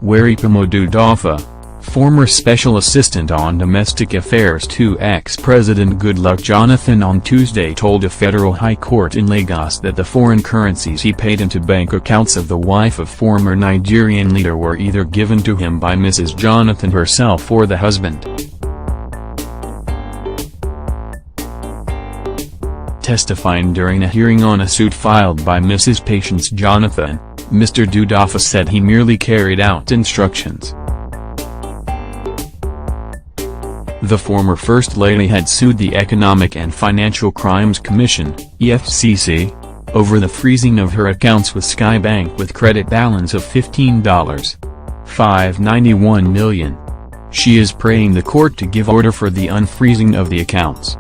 Waripamo Dudafa, former Special Assistant on Domestic Affairs to ex-President Goodluck Jonathan on Tuesday told a federal high court in Lagos that the foreign currencies he paid into bank accounts of the wife of former Nigerian leader were either given to him by Mrs. Jonathan herself or the husband. Testifying during a hearing on a suit filed by Mrs. Patience Jonathan, Mr. Dudafa said he merely carried out instructions. The former First Lady had sued the Economic and Financial Crimes Commission, EFCC, over the freezing of her accounts with Sky Bank with credit balance of $15.591 million. She is praying the court to give order for the unfreezing of the accounts.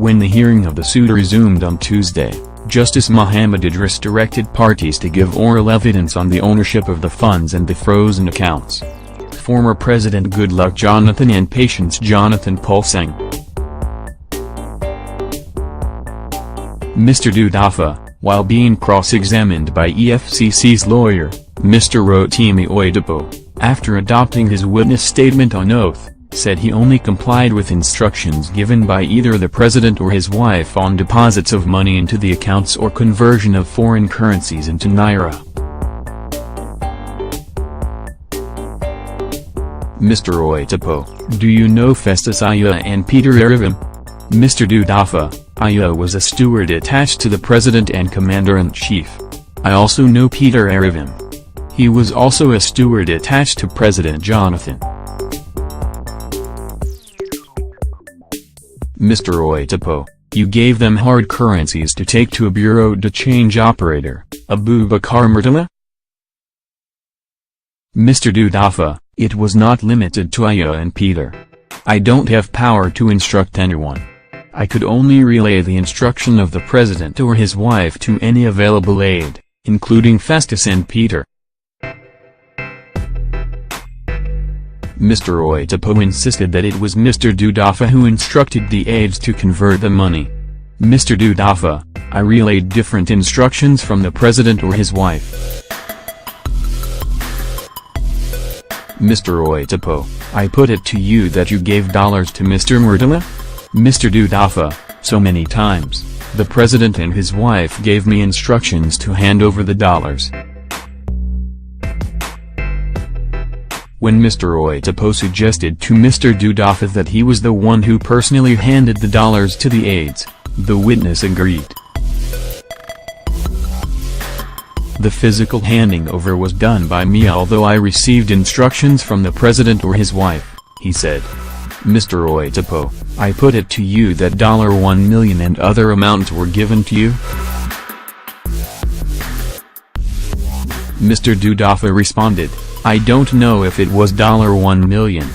When the hearing of the suit resumed on Tuesday, Justice Muhammad Idris directed parties to give oral evidence on the ownership of the funds and the frozen accounts. Former President Goodluck Jonathan and Patience Jonathan pulsing. Mr. Dudafa, while being cross-examined by EFCC's lawyer, Mr. Rotimi Oyedepo, after adopting his witness statement on oath, said he only complied with instructions given by either the president or his wife on deposits of money into the accounts or conversion of foreign currencies into naira. Mr. Oyedepo, do you know Festus Aide and Peter Arivim? Mr. Dudafa, Aide was a steward attached to the president and commander-in-chief. I also know Peter Arivim. He was also a steward attached to President Jonathan. Mr. Oyedepo, you gave them hard currencies to take to a bureau de change operator, Abubakar Murtala? Mr. Dudafa, it was not limited to Aide and Peter. I don't have power to instruct anyone. I could only relay the instruction of the president or his wife to any available aide, including Festus and Peter. Mr. Oyedepo insisted that it was Mr. Dudafa who instructed the aides to convert the money. Mr. Dudafa, I relayed different instructions from the president or his wife. Mr. Oyedepo, I put it to you that you gave dollars to Mr. Murtala? Mr. Dudafa, so many times, the president and his wife gave me instructions to hand over the dollars. When Mr. Oyedepo suggested to Mr. Dudafa that he was the one who personally handed the dollars to the aides, the witness agreed. The physical handing over was done by me although I received instructions from the president or his wife, he said. Mr. Oyedepo, I put it to you that $1 million and other amounts were given to you? Mr. Dudafa responded, I don't know if it was $1 million.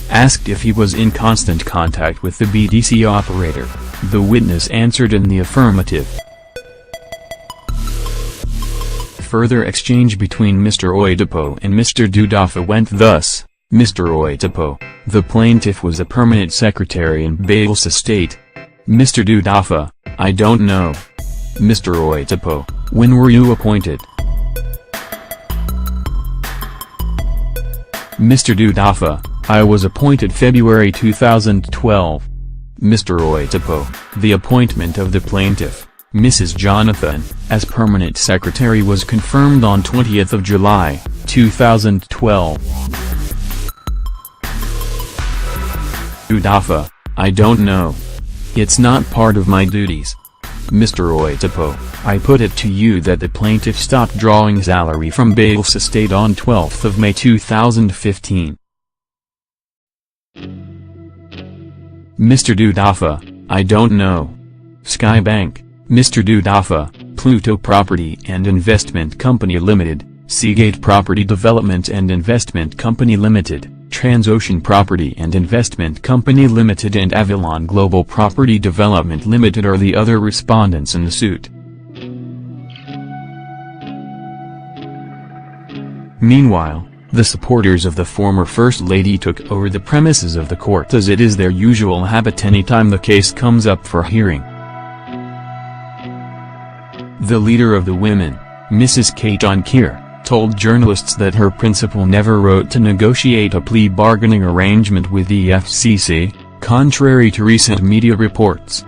Asked if he was in constant contact with the BDC operator, the witness answered in the affirmative. Further exchange between Mr. Oyedepo and Mr. Dudafa went thus. Mr. Oyedepo, the plaintiff was a permanent secretary in Bayelsa State. Mr. Dudafa, I don't know. Mr. Oyedepo, when were you appointed? Mr. Dudafa, I was appointed February 2012. Mr. Oyedepo, the appointment of the plaintiff, Mrs. Jonathan, as permanent secretary was confirmed on 20th of July, 2012. Dudafa, I don't know. It's not part of my duties. Mr. Oyedepo, I put it to you that the plaintiff stopped drawing salary from Bayelsa State on 12th of May 2015. Mr. Dudafa, I don't know. Sky Bank, Mr. Dudafa, Pluto Property and Investment Company Limited, Seagate Property Development and Investment Company Limited, Transocean Property and Investment Company Limited and Avalon Global Property Development Limited are the other respondents in the suit. Meanwhile, the supporters of the former First Lady took over the premises of the court as it is their usual habit anytime the case comes up for hearing. The leader of the women, Mrs. Kate Keir, told journalists that her principal never wrote to negotiate a plea bargaining arrangement with the FCC, contrary to recent media reports.